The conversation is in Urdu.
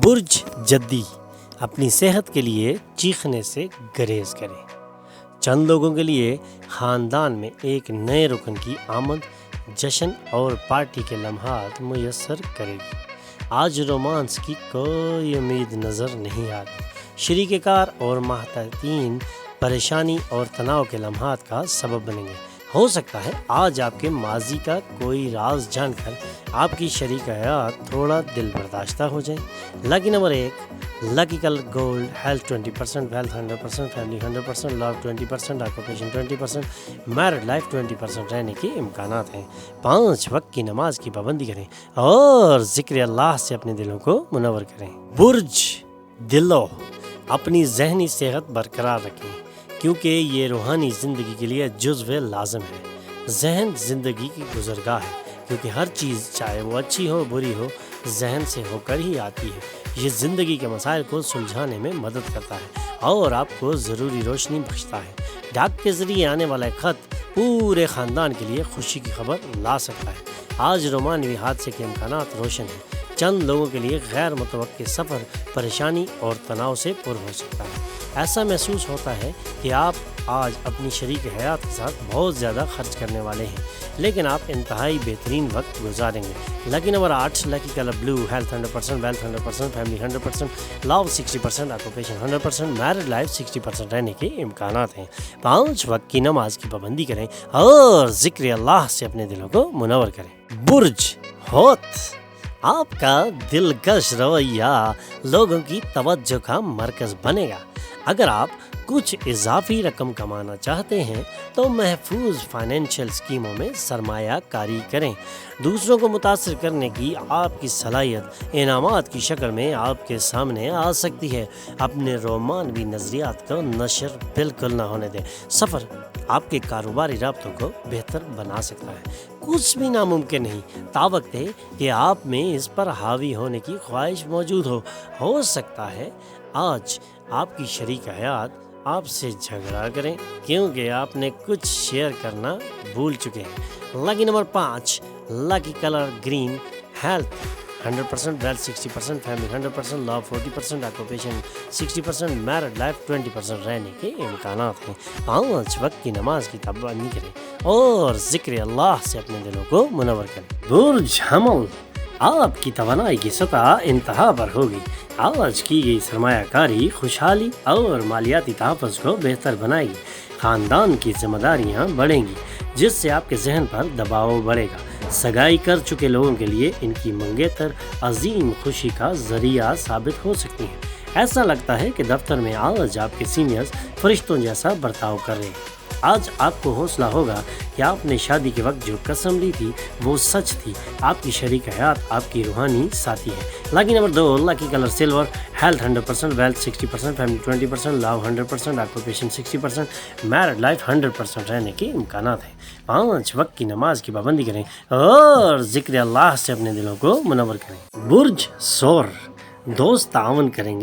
برج جدی اپنی صحت کے لیے چیخنے سے گریز کریں۔ چند لوگوں کے لیے خاندان میں ایک نئے رکن کی آمد جشن اور پارٹی کے لمحات میسر کرے گی۔ آج رومانس کی کوئی امید نظر نہیں آتی۔ شریک کار اور ماتحتین پریشانی اور تناؤ کے لمحات کا سبب بنیں گے۔ ہو سکتا ہے آج آپ کے ماضی کا کوئی راز جان کر آپ کی شریک حیات تھوڑا دل برداشتہ ہو جائیں۔ Lucky number 1، lucky colour gold, health 20%، wealth 100%، family 100%، love 20%، occupation 20%، married life 20% رہنے کے امکانات ہیں۔ 5 وقت کی نماز کی پابندی کریں اور ذکر اللہ سے اپنے دلوں کو منور کریں۔ برج دلو اپنی ذہنی صحت برقرار رکھیں کیونکہ یہ روحانی زندگی کے لیے جزو لازم ہے۔ ذہن زندگی کی گزرگاہ ہے کیونکہ ہر چیز چاہے وہ اچھی ہو بری ہو ذہن سے ہو کر ہی آتی ہے۔ یہ زندگی کے مسائل کو سلجھانے میں مدد کرتا ہے اور آپ کو ضروری روشنی بخشتا ہے۔ ڈاک کے ذریعے آنے والا خط پورے خاندان کے لیے خوشی کی خبر لا سکتا ہے۔ آج رومانوی حادثے کے امکانات روشن ہیں۔ چند لوگوں کے لیے غیر متوقع سفر پریشانی اور تناؤ سے پر ہو سکتا ہے۔ ایسا محسوس ہوتا ہے کہ آپ آج اپنی شریک حیات کے ساتھ بہت زیادہ خرچ کرنے والے ہیں لیکن آپ انتہائی بہترین وقت گزاریں گے۔ لکی نمبر 8، لکی colour blue, health 100%، wealth 100%، family 100%، لو 60%، آکوپیشن 100%، میرڈ لائف 60% رہنے کے امکانات ہیں۔ 5 وقت کی نماز کی پابندی کریں اور ذکر اللہ سے اپنے دلوں کو منور کریں۔ برج ہوت آپ کا دلکش رویہ لوگوں کی توجہ کا مرکز بنے گا۔ اگر آپ کچھ اضافی رقم کمانا چاہتے ہیں تو محفوظ فائنینشیل اسکیموں میں سرمایہ کاری کریں۔ دوسروں کو متاثر کرنے کی آپ کی صلاحیت انعامات کی شکل میں آپ کے سامنے آ سکتی ہے۔ اپنے رومانوی نظریات کو نشر بالکل نہ ہونے دیں۔ سفر آپ کے کاروباری رابطوں کو بہتر بنا سکتا ہے۔ کچھ بھی ناممکن نہیں تاوقت ہے کہ آپ میں اس پر حاوی ہونے کی خواہش موجود ہو سکتا ہے آج آپ کی شریک حیات آپ سے جھگڑا کریں کیونکہ آپ نے کچھ شیئر کرنا بھول چکے ہیں۔ Lucky number 5، lucky colour green, health 100%، wealth 60%، family 100%، love 40%، occupation 60%، married life 20% رہنے کے امکانات ہیں۔ 5 وقت کی نماز کی پابندی کریں اور ذکر اللہ سے اپنے دلوں کو منور کریں۔ برج حمل آپ کی توانائی کی سطح انتہا پر ہوگی۔ آج کی گئی سرمایہ کاری خوشحالی اور مالیاتی تحفظ کو بہتر بنائے گی۔ خاندان کی ذمہ داریاں بڑھیں گی جس سے آپ کے ذہن پر دباؤ بڑھے گا۔ سگائی کر چکے لوگوں کے لیے ان کی منگیتر عظیم خوشی کا ذریعہ ثابت ہو سکتی ہیں۔ ایسا لگتا ہے کہ دفتر میں آج آپ کے سینئرز فرشتوں جیسا برتاؤ کر رہے ہیں۔ آج آپ کو حوصلہ ہوگا کہ آپ نے شادی کے وقت جو قسم لی تھی وہ سچ تھی۔ آپ کی شریک حیات آپ کی روحانی ساتھی ہے۔ Lucky number 2، lucky colour silver, health 100%، wealth 60%، family 20%، love 100%، occupation 60%، married life 100% رہنے کے امکانات ہیں۔ 5 وقت کی نماز کی پابندی کریں اور ذکر اللہ سے اپنے دلوں کو منور کریں۔ برج سور دوست تعاون کریں گے